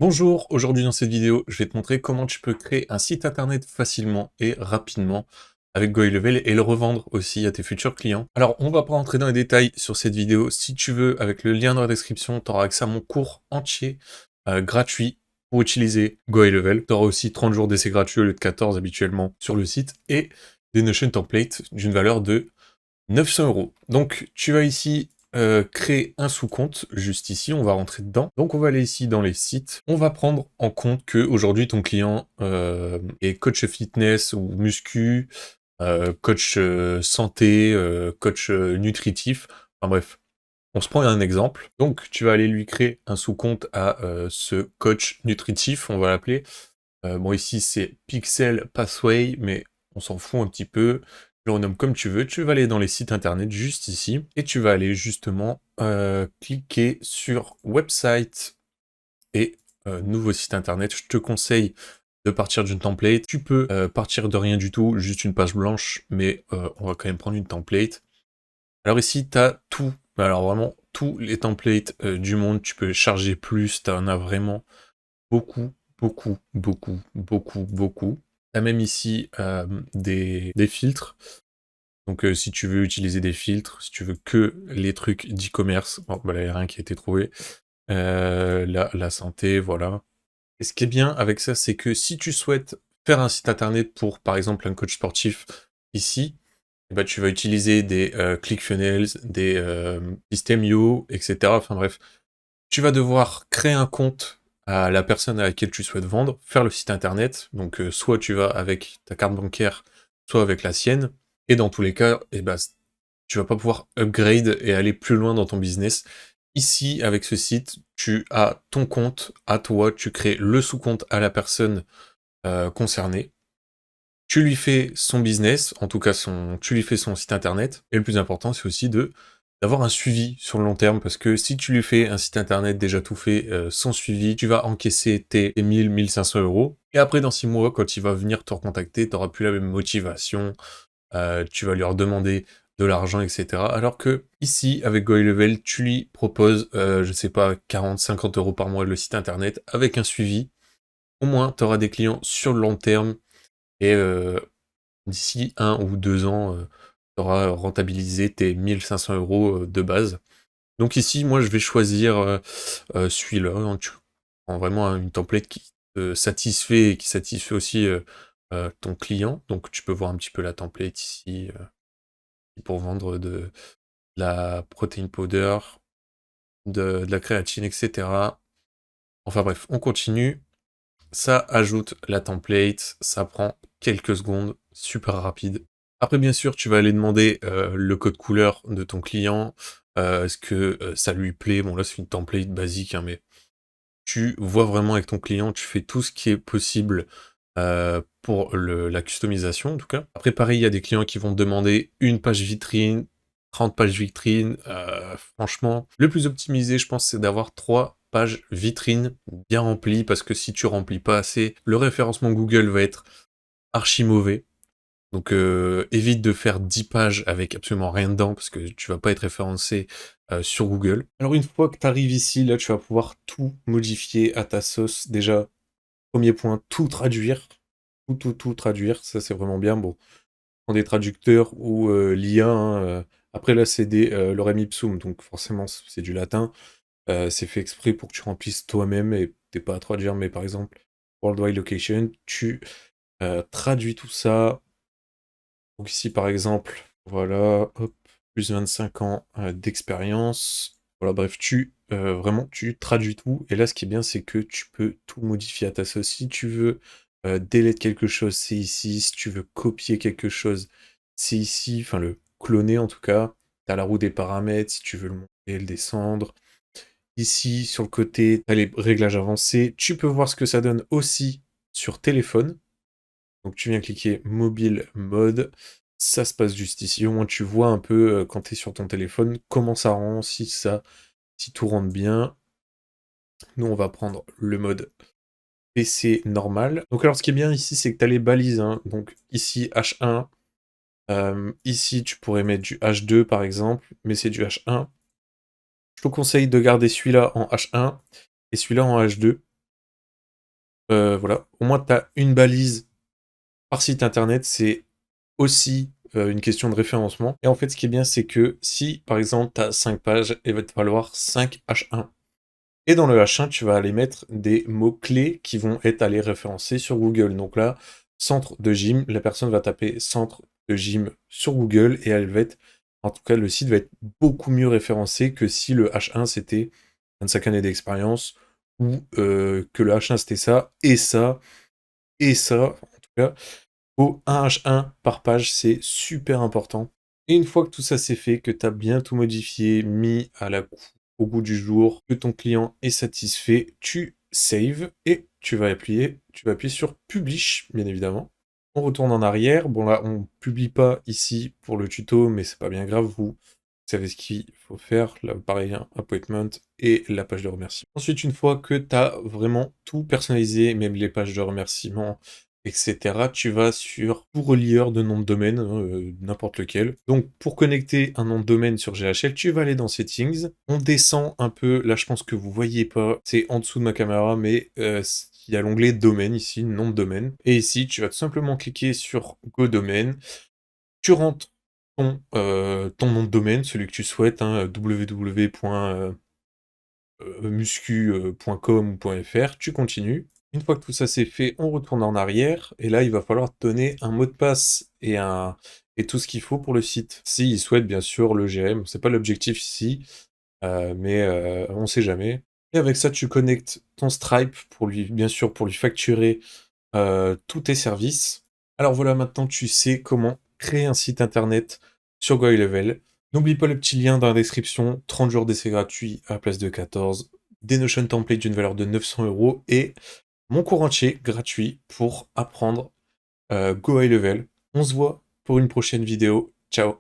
Bonjour, aujourd'hui dans cette vidéo, je vais te montrer comment tu peux créer un site internet facilement et rapidement avec GoHealth et le revendre aussi à tes futurs clients. Alors, on va pas rentrer dans les détails sur cette vidéo. Si tu veux, avec le lien dans la description, tu auras accès à mon cours entier gratuit pour utiliser GoHealth. Tu auras aussi 30 jours d'essai gratuit au lieu de 14 habituellement sur le site et des Notion templates d'une valeur de 900 €. Donc, tu vas ici créer un sous-compte, juste ici, on va rentrer dedans. Donc, on va aller ici dans les sites. On va prendre en compte que aujourd'hui ton client est coach fitness ou muscu, coach santé, coach nutritif. Enfin bref, on se prend un exemple. Donc, tu vas aller lui créer un sous-compte à ce coach nutritif, on va l'appeler. Bon, ici, c'est Pixel Pathway, mais on s'en fout un petit peu. Tu le renommes comme tu veux. Tu vas aller dans les sites internet juste ici et tu vas aller justement cliquer sur website et nouveau site internet. Je te conseille de partir d'une template. Tu peux partir de rien du tout, juste une page blanche, mais on va quand même prendre une template. Alors ici, tu as tout, alors vraiment tous les templates du monde. Tu peux charger plus, tu en as vraiment beaucoup, beaucoup, beaucoup, beaucoup, beaucoup. Tu as même ici des filtres. Donc si tu veux utiliser des filtres, si tu veux que les trucs d'e-commerce, bon, bah, là, il n'y a rien qui a été trouvé. La santé, voilà. Et ce qui est bien avec ça, c'est que si tu souhaites faire un site internet pour, par exemple, un coach sportif, ici, eh ben, tu vas utiliser des ClickFunnels, des System.io, etc. Enfin bref, tu vas devoir créer un compte à la personne à laquelle tu souhaites vendre, faire le site internet, donc soit tu vas avec ta carte bancaire, soit avec la sienne, et dans tous les cas, eh ben, tu vas pas pouvoir upgrade et aller plus loin dans ton business. Ici, avec ce site, tu as ton compte à toi, tu crées le sous-compte à la personne concernée, tu lui fais son business, en tout cas tu lui fais son site internet, et le plus important, c'est aussi d'avoir un suivi sur le long terme, parce que si tu lui fais un site internet déjà tout fait, sans suivi, tu vas encaisser tes 1 500 €, et après dans 6 mois, quand il va venir te recontacter, tu auras plus la même motivation, tu vas lui redemander de l'argent, etc. Alors que ici, avec GoHealth, tu lui proposes, je sais pas, 40-50 € par mois le site internet, avec un suivi. Au moins, tu auras des clients sur le long terme, et d'ici 1 ou 2 ans, tu auras rentabilisé tes 1 500 € de base. Donc ici, moi, je vais choisir celui-là, hein. Tu prends vraiment une template qui te satisfait et qui satisfait aussi ton client. Donc tu peux voir un petit peu la template ici pour vendre de la protein powder, de la créatine, etc. Enfin bref, on continue. Ça ajoute la template, ça prend quelques secondes, super rapide. Après, bien sûr, tu vas aller demander le code couleur de ton client, est-ce que ça lui plaît? Bon, là, c'est une template basique, hein, mais tu vois vraiment avec ton client, tu fais tout ce qui est possible pour la customisation, en tout cas. Après, pareil, il y a des clients qui vont te demander une page vitrine, 30 pages vitrines. Franchement, le plus optimisé, je pense, c'est d'avoir 3 pages vitrines bien remplies, parce que si tu remplis pas assez, le référencement Google va être archi mauvais. Donc évite de faire 10 pages avec absolument rien dedans, parce que tu vas pas être référencé sur Google. Alors une fois que tu arrives ici, là, tu vas pouvoir tout modifier à ta sauce. Déjà, premier point, tout traduire. Tout traduire, ça c'est vraiment bien. Bon, prends des traducteurs ou l'IA, hein, après là, c'est des lorem ipsum, donc forcément c'est du latin. C'est fait exprès pour que tu remplisses toi-même et t'aies pas à traduire, mais par exemple, Worldwide Location, tu traduis tout ça. Donc ici, par exemple, voilà, hop, plus 25 ans d'expérience. Voilà, bref, vraiment, tu traduis tout. Et là, ce qui est bien, c'est que tu peux tout modifier à ta sauce. Si tu veux delete quelque chose, c'est ici. Si tu veux copier quelque chose, c'est ici. Enfin, le cloner, en tout cas. Tu as la roue des paramètres, si tu veux le monter et le descendre. Ici, sur le côté, tu as les réglages avancés. Tu peux voir ce que ça donne aussi sur téléphone. Donc tu viens cliquer mobile mode, ça se passe juste ici. Au moins tu vois un peu quand tu es sur ton téléphone comment ça rend, si tout rentre bien. Nous on va prendre le mode PC normal. Donc alors ce qui est bien ici c'est que tu as les balises, hein. Donc ici H1, ici tu pourrais mettre du H2 par exemple, mais c'est du H1. Je te conseille de garder celui-là en H1 et celui-là en H2. Voilà, au moins tu as une balise par site internet, c'est aussi une question de référencement. Et en fait, ce qui est bien, c'est que si, par exemple, tu as 5 pages, il va te falloir 5 H1. Et dans le H1, tu vas aller mettre des mots-clés qui vont être allés référencer sur Google. Donc là, centre de gym, la personne va taper centre de gym sur Google et elle va être, en tout cas, le site va être beaucoup mieux référencé que si le H1 c'était 25 années d'expérience ou que le H1 c'était ça et ça. En tout cas, faut un H1 par page, c'est super important. Et une fois que tout ça c'est fait, que tu as bien tout modifié, mis à au goût du jour, que ton client est satisfait, tu save et tu vas appuyer sur Publish, bien évidemment. On retourne en arrière. Bon là, on publie pas ici pour le tuto, mais c'est pas bien grave, vous savez ce qu'il faut faire. Là, pareil, hein, appointment et la page de remerciement. Ensuite, une fois que tu as vraiment tout personnalisé, même les pages de remerciement, etc., tu vas sur tout relieur de nom de domaine, hein, n'importe lequel. Donc, pour connecter un nom de domaine sur GHL, tu vas aller dans Settings. On descend un peu. Là, je pense que vous voyez pas. C'est en dessous de ma caméra, mais il y a l'onglet domaine ici, nom de domaine. Et ici, tu vas tout simplement cliquer sur Go domaine. Tu rentres ton nom de domaine, celui que tu souhaites, hein, www.muscu.com ou .fr, tu continues. Une fois que tout ça c'est fait, on retourne en arrière, et là il va falloir te donner un mot de passe et tout ce qu'il faut pour le site. S'il souhaite bien sûr le GM, c'est pas l'objectif ici, mais on sait jamais. Et avec ça, tu connectes ton Stripe pour lui, bien sûr, pour lui facturer tous tes services. Alors voilà, maintenant tu sais comment créer un site internet sur GoHighLevel. N'oublie pas le petit lien dans la description, 30 jours d'essai gratuit à la place de 14, des Notion templates d'une valeur de 900 € et mon cours entier gratuit pour apprendre GoHighLevel. On se voit pour une prochaine vidéo. Ciao!